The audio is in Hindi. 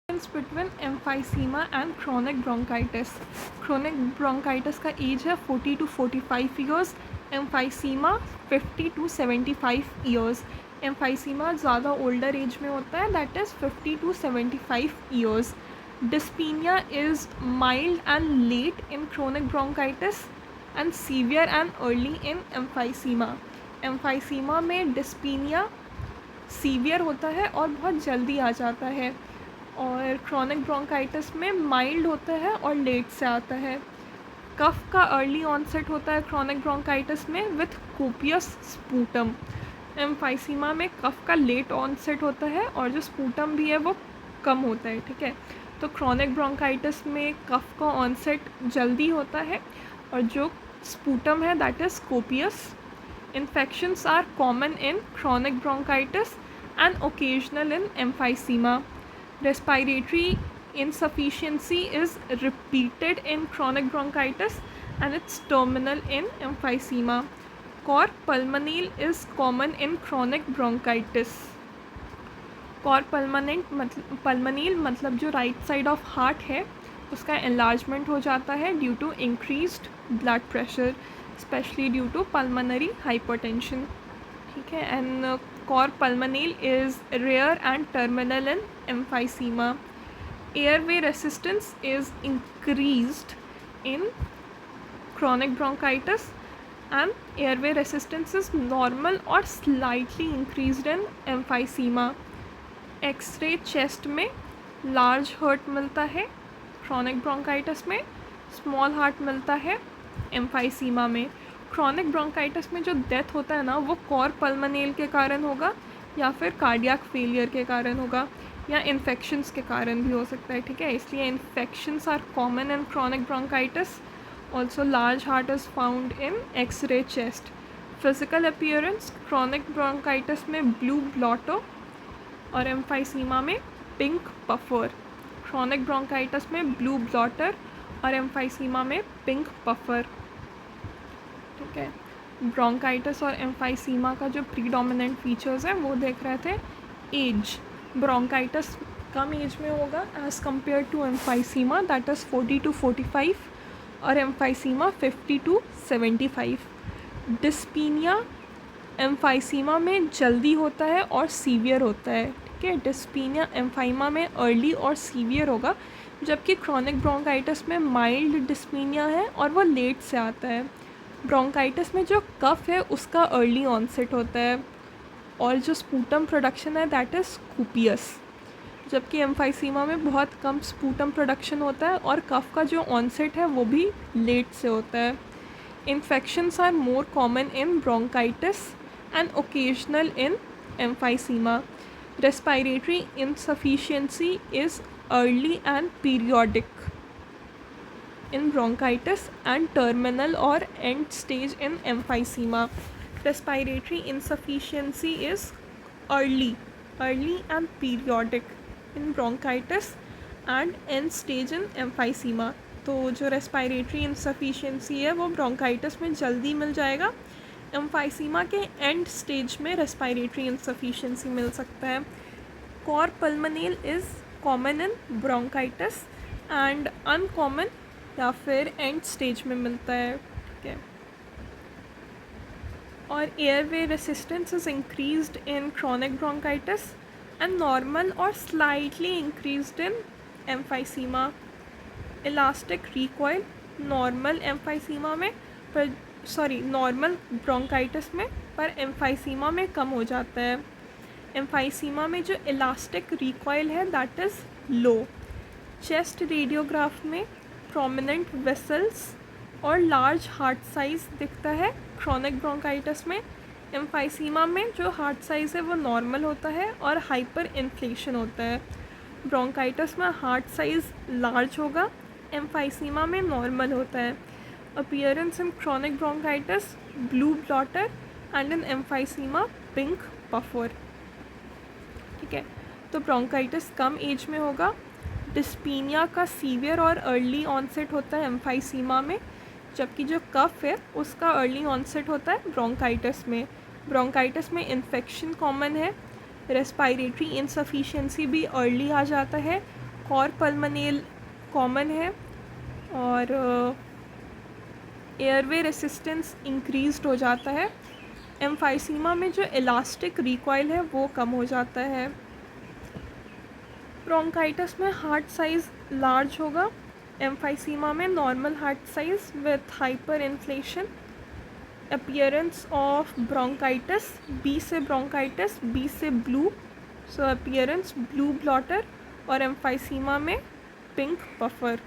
Between emphysema and chronic bronchitis. Chronic bronchitis का एज है 40 to 45 years, emphysema 50 to 75 years. Emphysema ज़्यादा ओल्डर एज में होता है, that is 50 to 75 years. Dyspnoea is mild and late in chronic bronchitis and severe and early in emphysema. Emphysema में डिस्पीनिया सीवियर होता है और बहुत जल्दी आ जाता है, और क्रोनिक ब्रोंकाइटिस में माइल्ड होता है और लेट से आता है। कफ का अर्ली ऑनसेट होता है क्रोनिक ब्रोंकाइटिस में विथ कोपियस स्पूटम। एम्फाइसीमा में कफ का लेट ऑनसेट होता है और जो स्पूटम भी है वो कम होता है, ठीक है। तो क्रोनिक ब्रोंकाइटिस में कफ का ऑनसेट जल्दी होता है और जो स्पूटम है that is copious. Infections are common in chronic bronchitis and occasional in emphysema. Respiratory insufficiency is repeated in chronic bronchitis and it's terminal in emphysema. Cor pulmonale is common in chronic bronchitis. Cor pulmonale मतलब जो राइट साइड ऑफ हार्ट है उसका एनलार्जमेंट हो जाता है due to increased blood pressure, specially due to pulmonary hypertension, ठीक है। And cor pulmonale is rare and terminal in emphysema. Airway resistance is increased in chronic bronchitis and airway resistance is normal or slightly increased in emphysema. X-ray chest में large heart मिलता है chronic bronchitis में, small heart मिलता है emphysema में। क्रोनिक ब्रोंकाइटिस में जो डेथ होता है ना वो कॉर पल्मोनल के कारण होगा या फिर कार्डियक फेलियर के कारण होगा या इन्फेक्शंस के कारण भी हो सकता है, ठीक है। इसलिए infections are common in chronic bronchitis. Also large heart is found in X-ray chest. Physical appearance chronic bronchitis में ब्लू ब्लॉटो और एम्फाइसीमा में पिंक पफर। क्रोनिक ब्रोंकाइटिस में ब्लू ब्लॉटर और एम्फाइसीमा में पिंक पफर, ठीक है। ब्रोंकाइटिस और एम्फाइसीमा का जो प्रीडोमिनेंट फीचर्स हैं वो देख रहे थे। एज, ब्रोंकाइटिस कम एज में होगा as compare to emphysema, that is 40 to 45 और एम्फाइसीमा 50 to 75। डिस्पीनिया एम्फाइसीमा में जल्दी होता है और सीवियर होता है, ठीक है। डिस्पीनिया एम्फाइमा में अर्ली और सीवियर होगा, जबकि क्रोनिक ब्रोंकाइटिस में माइल्ड डिस्पीनिया है और वो लेट से आता है। ब्रोंकाइटिस में जो कफ है उसका अर्ली ऑनसेट होता है और जो स्पूटम प्रोडक्शन है दैट इज़ कोपियस, जबकि एम्फाइसीमा में बहुत कम स्पूटम प्रोडक्शन होता है और कफ का जो ऑनसेट है वो भी लेट से होता है। Infections are more common in bronchitis and occasional in emphysema. Respiratory insufficiency is early and periodic in bronchitis and terminal or end stage in emphysema. Respiratory insufficiency is early and periodic in bronchitis and end stage in emphysema. तो जो respiratory insufficiency है वो bronchitis में जल्दी मिल जाएगा, emphysema के end stage में respiratory insufficiency मिल सकता है। cor pulmonale is common in bronchitis and uncommon या फिर एंड स्टेज में मिलता है, ठीक है। और airway resistance is increased in chronic bronchitis and normal और slightly increased in emphysema. Elastic recoil normal emphysema में नॉर्मल ब्रोंकाइटिस में, पर एम्फाइसीमा में कम हो जाता है। एम्फाइसीमा में जो इलास्टिक रिकॉइल है that is low. Chest radiograph में प्रोमिनेंट वेसल्स और लार्ज हार्ट साइज़ दिखता है क्रोनिक ब्रोंकाइटिस में। एम्फाइसीमा में जो हार्ट साइज़ है वो नॉर्मल होता है और हाइपर इन्फ्लेशन होता है। ब्रोंकाइटिस में हार्ट साइज़ लार्ज होगा, एम्फाइसीमा में नॉर्मल होता है। Appearance in chronic bronchitis blue blotter and in emphysema pink puffer, ठीक है। तो ब्रोंकाइटिस कम एज में होगा। डिस्पीनिया का सीवियर और अर्ली ऑनसेट होता है एम्फाइसीमा में, जबकि जो कफ है उसका अर्ली ऑनसेट होता है ब्रोंकाइटिस में। ब्रोंकाइटिस में इन्फेक्शन कॉमन है, रेस्पिरेटरी इनसफिशिएंसी भी अर्ली आ जाता है कॉर पल्मोनेल कॉमन है और एयरवे रेसिस्टेंस इंक्रीज्ड हो जाता है। एम्फाइसीमा में जो इलास्टिक रिकॉइल है वो कम हो जाता है। ब्रोंकाइटिस में हार्ट साइज़ लार्ज होगा, एम्फाइसीमा में normal heart size with hyperinflation. Appearance of bronchitis, B से ब्रोंकाइटिस, बी से blue, so appearance blue bloater, और एम्फाइसीमा में पिंक पफर।